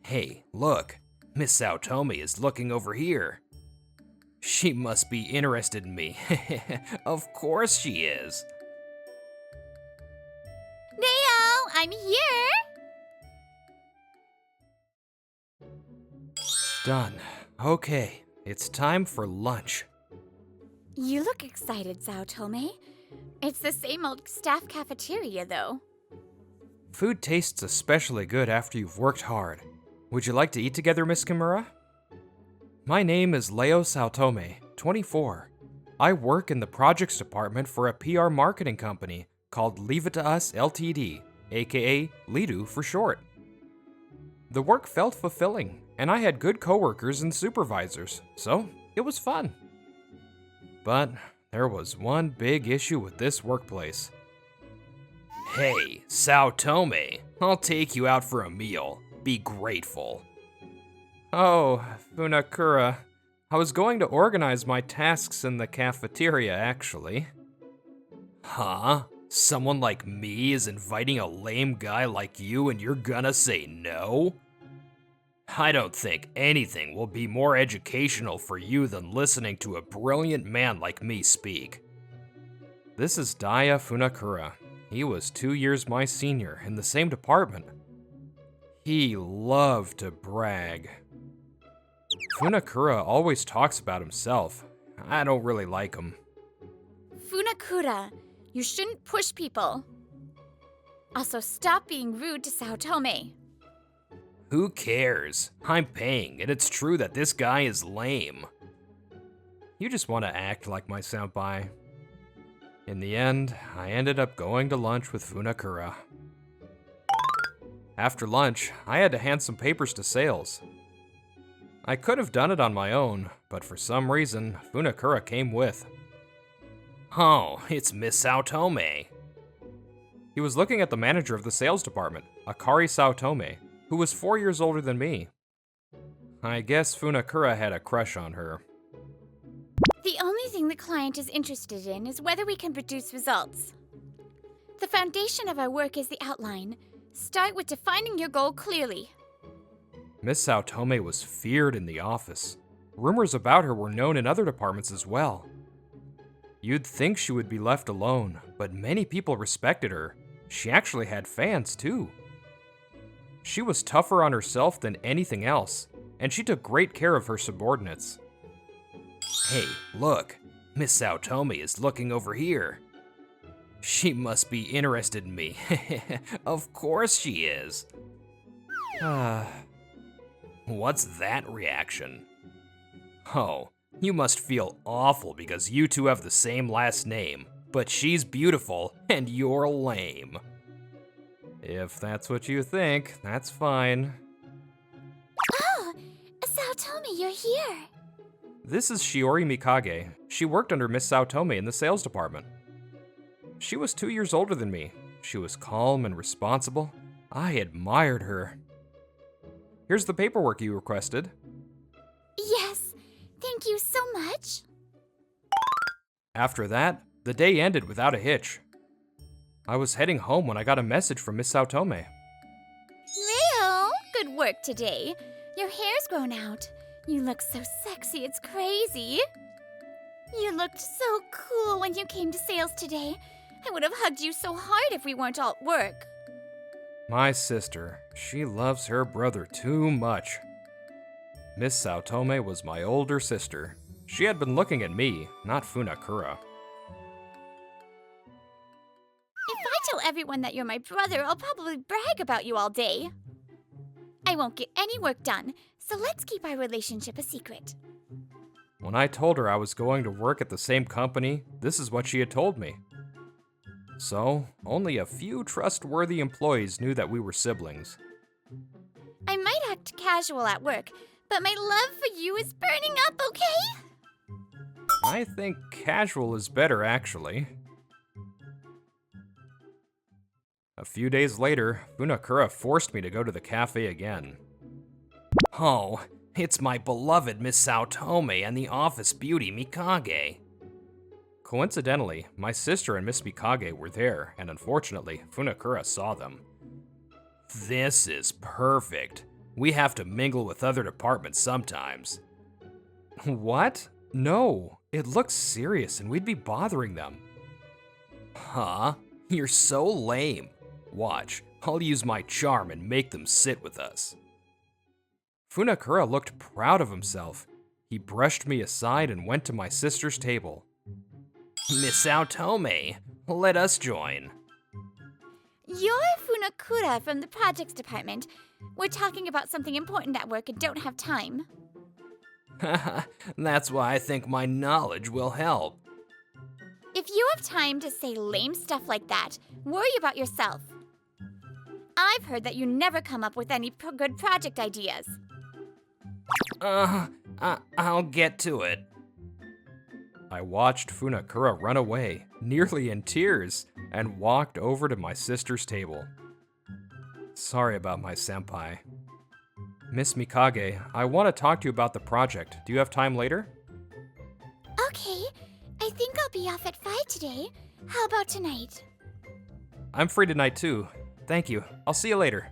Hey, look, Miss Saotome is looking over here. She must be interested in me. Of course she is. Neo, I'm here! Done. Okay, it's time for lunch. You look excited, Saotome. It's the same old staff cafeteria, though. Food tastes especially good after you've worked hard. Would you like to eat together, Miss Kimura? My name is Leo Saotome, 24. I work in the projects department for a PR marketing company called Leave It To Us Ltd, aka Lidu for short. The work felt fulfilling, and I had good coworkers and supervisors, so it was fun. But there was one big issue with this workplace. Hey, Saotome, I'll take you out for a meal. Be grateful. Oh, Funakura. I was going to organize my tasks in the cafeteria, actually. Huh? Someone like me is inviting a lame guy like you and you're gonna say no? I don't think anything will be more educational for you than listening to a brilliant man like me speak. This is Daya Funakura. He was 2 years my senior in the same department. He loved to brag. Funakura always talks about himself. I don't really like him. Funakura, you shouldn't push people. Also, stop being rude to Saotome. Who cares? I'm paying, and it's true that this guy is lame. You just want to act like my senpai. In the end, I ended up going to lunch with Funakura. After lunch, I had to hand some papers to sales. I could have done it on my own, but for some reason, Funakura came with. Oh, it's Miss Saotome. He was looking at the manager of the sales department, Akari Saotome, who was 4 years older than me. I guess Funakura had a crush on her. The only thing the client is interested in is whether we can produce results. The foundation of our work is the outline. Start with defining your goal clearly. Miss Saotome was feared in the office. Rumors about her were known in other departments as well. You'd think she would be left alone, but many people respected her. She actually had fans, too. She was tougher on herself than anything else, and she took great care of her subordinates. Hey, look, Miss Saotome is looking over here. She must be interested in me. Of course she is. What's that reaction? Oh, you must feel awful because you two have the same last name, but she's beautiful and you're lame. If that's what you think, that's fine. Oh, Saotome, you're here. This is Shiori Mikage. She worked under Miss Saotome in the sales department. She was 2 years older than me. She was calm and responsible. I admired her. Here's the paperwork you requested. Yes, thank you so much. After that, the day ended without a hitch. I was heading home when I got a message from Miss Saotome. Leo, good work today. Your hair's grown out. You look so sexy, it's crazy. You looked so cool when you came to sales today. I would have hugged you so hard if we weren't all at work. My sister, she loves her brother too much. Miss Saotome was my older sister. She had been looking at me, not Funakura. If I tell everyone that you're my brother, I'll probably brag about you all day. I won't get any work done, so let's keep our relationship a secret. When I told her I was going to work at the same company, this is what she had told me. So, only a few trustworthy employees knew that we were siblings. I might act casual at work, but my love for you is burning up, okay? I think casual is better, actually. A few days later, Funakura forced me to go to the cafe again. Oh, it's my beloved Miss Saotome and the office beauty Mikage. Coincidentally, my sister and Miss Mikage were there, and unfortunately, Funakura saw them. This is perfect. We have to mingle with other departments sometimes. What? No, it looks serious and we'd be bothering them. Huh? You're so lame. Watch, I'll use my charm and make them sit with us. Funakura looked proud of himself. He brushed me aside and went to my sister's table. Miss Saotome, let us join. You're Funakura from the projects department. We're talking about something important at work and don't have time. That's why I think my knowledge will help. If you have time to say lame stuff like that, worry about yourself. I've heard that you never come up with any good project ideas. I'll get to it. I watched Funakura run away, nearly in tears, and walked over to my sister's table. Sorry about my senpai. Miss Mikage, I want to talk to you about the project. Do you have time later? Okay, I think I'll be off at 5 today. How about tonight? I'm free tonight too. Thank you. I'll see you later.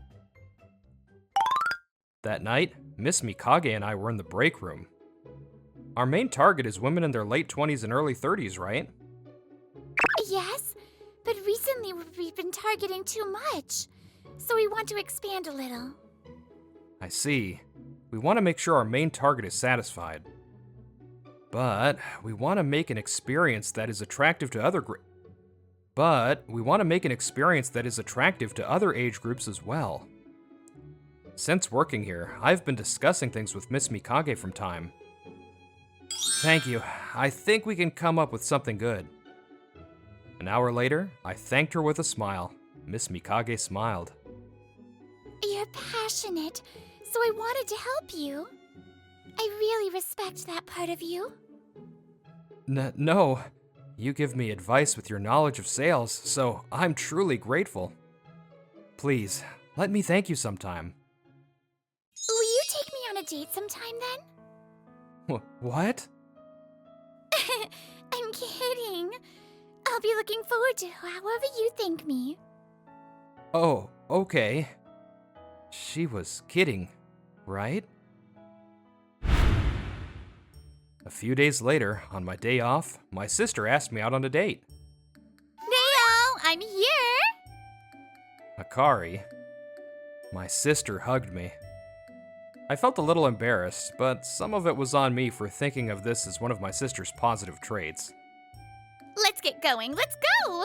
That night, Miss Mikage and I were in the break room. Our main target is women in their late 20s and early 30s, right? Yes, but recently we've been targeting too much, so we want to expand a little. I see. We want to make sure our main target is satisfied. But we want to make an experience that is attractive to other age groups as well. Since working here, I've been discussing things with Miss Mikage from time. Thank you. I think we can come up with something good. An hour later, I thanked her with a smile. Miss Mikage smiled. You're passionate, so I wanted to help you. I really respect that part of you. No. You give me advice with your knowledge of sales, so I'm truly grateful. Please, let me thank you sometime. Will you take me on a date sometime then? What? I'm kidding. I'll be looking forward to however you thank me. Oh, okay. She was kidding, right? A few days later, on my day off, my sister asked me out on a date. Neo, I'm here! Akari. My sister hugged me. I felt a little embarrassed, but some of it was on me for thinking of this as one of my sister's positive traits. Let's get going, let's go!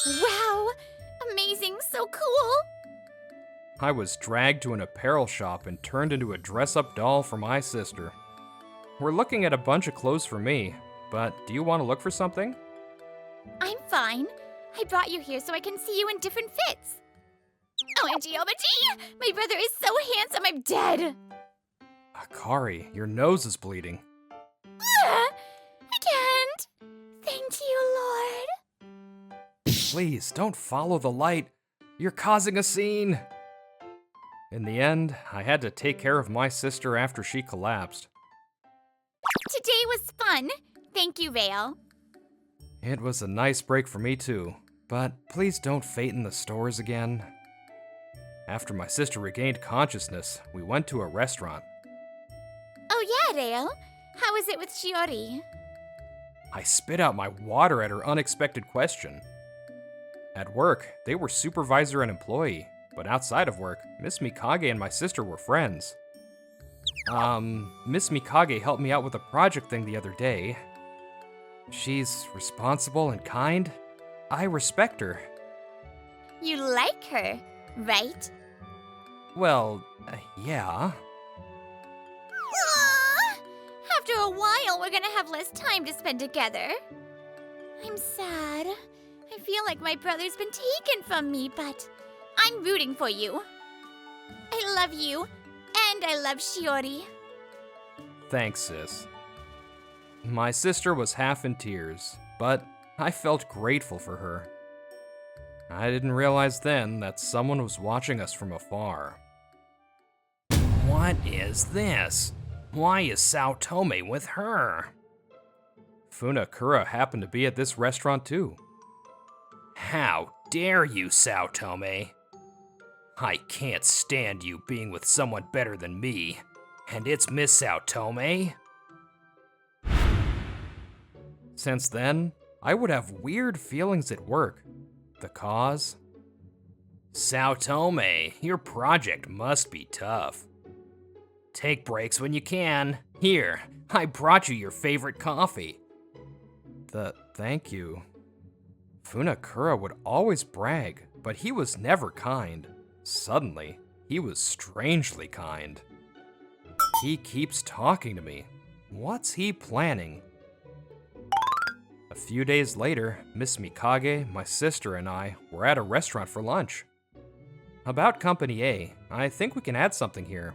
Wow, amazing, so cool! I was dragged to an apparel shop and turned into a dress-up doll for my sister. We're looking at a bunch of clothes for me, but do you want to look for something? I'm fine. I brought you here so I can see you in different fits. OMG, OMG! My brother is so handsome, I'm dead! Akari, your nose is bleeding. I can't! Thank you, Lord. Please, don't follow the light. You're causing a scene. In the end, I had to take care of my sister after she collapsed. Today was fun. Thank you, Vale. It was a nice break for me too, but please don't faint in the stores again. After my sister regained consciousness, we went to a restaurant. Oh yeah, Vale. How was it with Shiori? I spit out my water at her unexpected question. At work, they were supervisor and employee, but outside of work, Miss Mikage and my sister were friends. Miss Mikage helped me out with a project thing the other day. She's responsible and kind. I respect her. You like her, right? Well, yeah. Aww. After a while, we're gonna have less time to spend together. I'm sad. I feel like my brother's been taken from me, but I'm rooting for you. I love you, and I love Shiori. Thanks, sis. My sister was half in tears, but I felt grateful for her. I didn't realize then that someone was watching us from afar. What is this? Why is Saotome with her? Funakura happened to be at this restaurant too. How dare you, Saotome? I can't stand you being with someone better than me. And it's Miss Saotome? Since then, I would have weird feelings at work. The cause? Saotome, your project must be tough. Take breaks when you can. Here, I brought you your favorite coffee. Thank you. Funakura would always brag, but he was never kind. Suddenly, he was strangely kind. He keeps talking to me. What's he planning? A few days later, Miss Mikage, my sister, and I were at a restaurant for lunch. About Company A, I think we can add something here.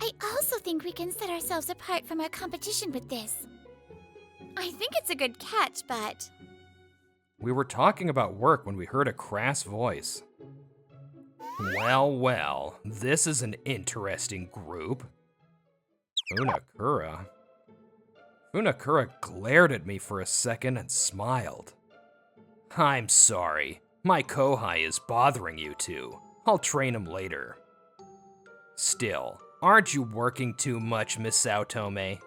I also think we can set ourselves apart from our competition with this. I think it's a good catch, but... We were talking about work when we heard a crass voice. Well, this is an interesting group. Funakura. Funakura glared at me for a second and smiled. I'm sorry, my kohai is bothering you two. I'll train him later. Still, aren't you working too much, Miss Saotome?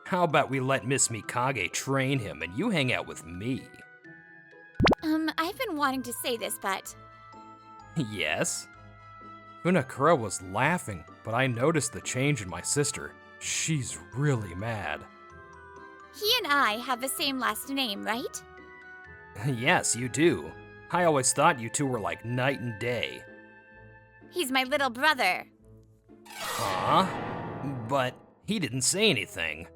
How about we let Miss Mikage train him and you hang out with me? I've been wanting to say this, but... Yes? Funakura was laughing, but I noticed the change in my sister. She's really mad. He and I have the same last name, right? Yes, you do. I always thought you two were like night and day. He's my little brother. Huh? But he didn't say anything.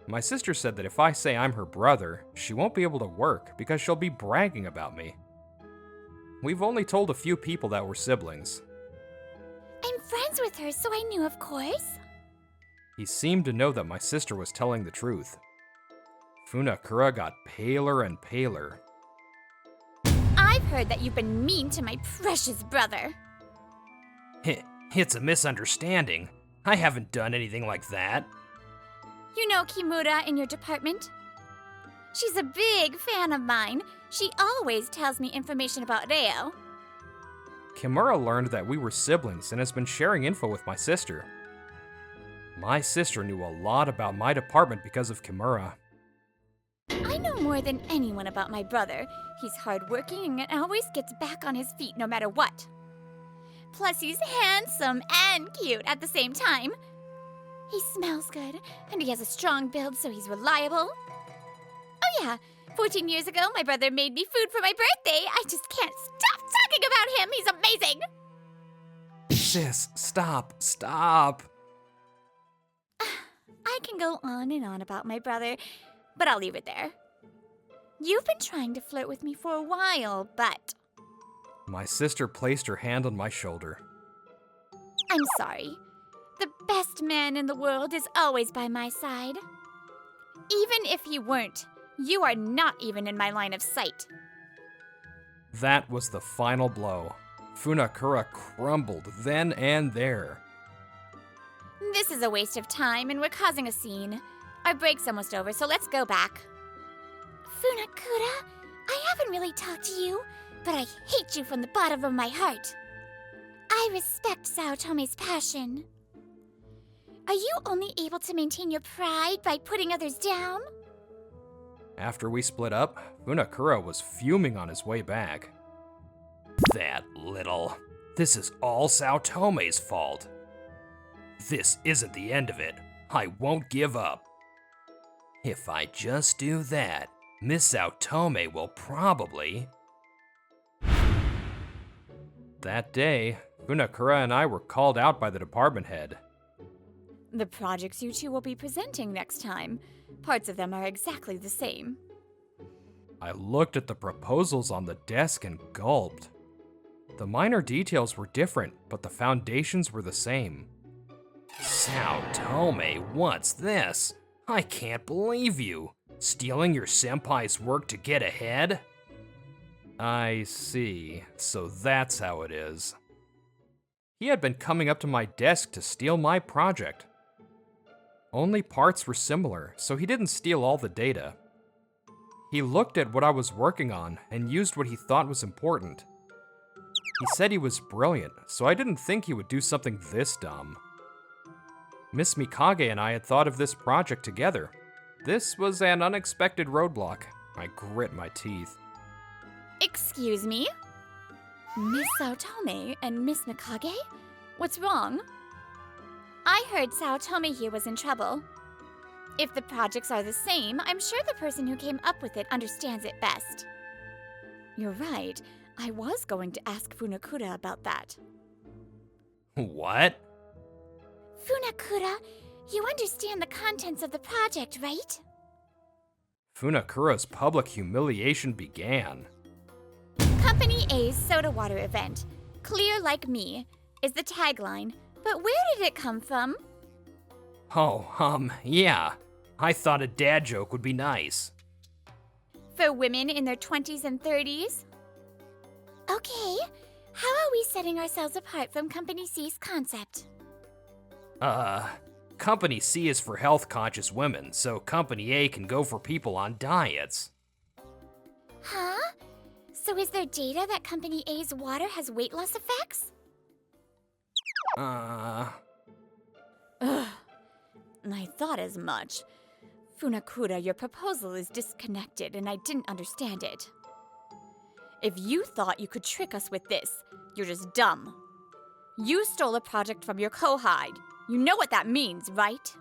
My sister said that if I say I'm her brother, she won't be able to work because she'll be bragging about me. We've only told a few people that we're siblings. I'm friends with her, so I knew, of course. He seemed to know that my sister was telling the truth. Funakura got paler and paler. I've heard that you've been mean to my precious brother. It's a misunderstanding. I haven't done anything like that. You know Kimura in your department? She's a big fan of mine. She always tells me information about Reo. Kimura learned that we were siblings and has been sharing info with my sister. My sister knew a lot about my department because of Kimura. I know more than anyone about my brother. He's hardworking and always gets back on his feet no matter what. Plus, he's handsome and cute at the same time. He smells good, and he has a strong build, so he's reliable. Oh yeah, 14 years ago, my brother made me food for my birthday. I just can't stop talking about him. He's amazing. Sis, stop. I can go on and on about my brother, but I'll leave it there. You've been trying to flirt with me for a while, but... My sister placed her hand on my shoulder. I'm sorry. The best man in the world is always by my side. Even if he weren't, you are not even in my line of sight. That was the final blow. Funakura crumbled then and there. This is a waste of time, and we're causing a scene. Our break's almost over, so let's go back. Funakura, I haven't really talked to you, but I hate you from the bottom of my heart. I respect Saotome's passion. Are you only able to maintain your pride by putting others down? After we split up, Funakura was fuming on his way back. That little. This is all Saotome's fault. This isn't the end of it. I won't give up. If I just do that, Miss Saotome will probably... That day, Funakura and I were called out by the department head. The projects you two will be presenting next time. Parts of them are exactly the same. I looked at the proposals on the desk and gulped. The minor details were different, but the foundations were the same. Saotome, what's this? I can't believe you. Stealing your senpai's work to get ahead? I see. So that's how it is. He had been coming up to my desk to steal my project. Only parts were similar, so he didn't steal all the data. He looked at what I was working on and used what he thought was important. He said he was brilliant, so I didn't think he would do something this dumb. Miss Mikage and I had thought of this project together. This was an unexpected roadblock. I grit my teeth. Excuse me? Miss Saotome and Miss Mikage? What's wrong? I heard Saotome here was in trouble. If the projects are the same, I'm sure the person who came up with it understands it best. You're right. I was going to ask Funakura about that. What? Funakura, you understand the contents of the project, right? Funakura's public humiliation began. Company A's soda water event, Clear Like Me, is the tagline. But where did it come from? Oh, yeah. I thought a dad joke would be nice. For women in their 20s and 30s? Okay, how are we setting ourselves apart from Company C's concept? Company C is for health-conscious women, so Company A can go for people on diets. Huh? So is there data that Company A's water has weight loss effects? Ugh. I thought as much. Funakura, your proposal is disconnected and I didn't understand it. If you thought you could trick us with this, you're just dumb. You stole a project from your co-hide. You know what that means, right?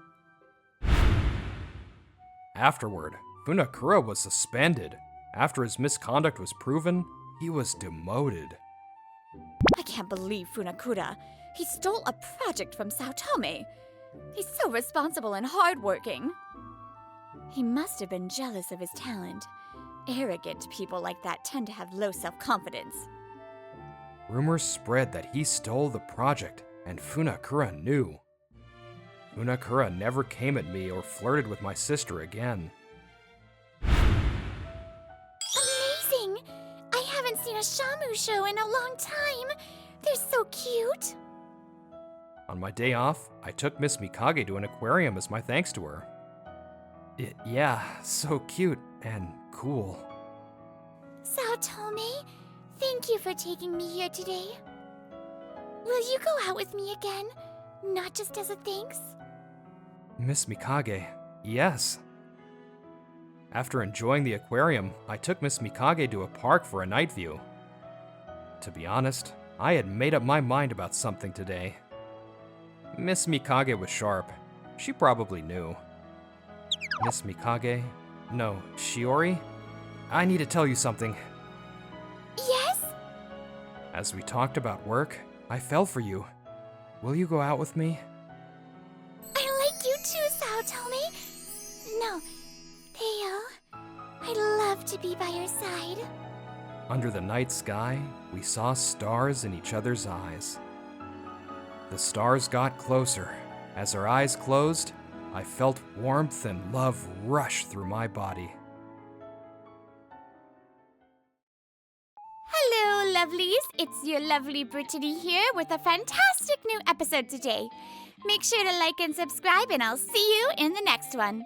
Afterward, Funakura was suspended. After his misconduct was proven, he was demoted. I can't believe Funakura. He stole a project from Saotome. He's so responsible and hardworking. He must have been jealous of his talent. Arrogant people like that tend to have low self-confidence. Rumors spread that he stole the project, and Funakura knew. Funakura never came at me or flirted with my sister again. Amazing! I haven't seen a Shamu show in a long time. They're so cute. On my day off, I took Miss Mikage to an aquarium as my thanks to her. Yeah, so cute and cool. Saotome, thank you for taking me here today. Will you go out with me again? Not just as a thanks? Miss Mikage, yes. After enjoying the aquarium, I took Miss Mikage to a park for a night view. To be honest, I had made up my mind about something today. Miss Mikage was sharp. She probably knew. Miss Mikage? No, Shiori? I need to tell you something. Yes? As we talked about work, I fell for you. Will you go out with me? I like you too, Saotome. No, Theo. I'd love to be by your side. Under the night sky, we saw stars in each other's eyes. The stars got closer. As our eyes closed, I felt warmth and love rush through my body. Hello, lovelies. It's your lovely Brittany here with a fantastic new episode today. Make sure to like and subscribe, and I'll see you in the next one.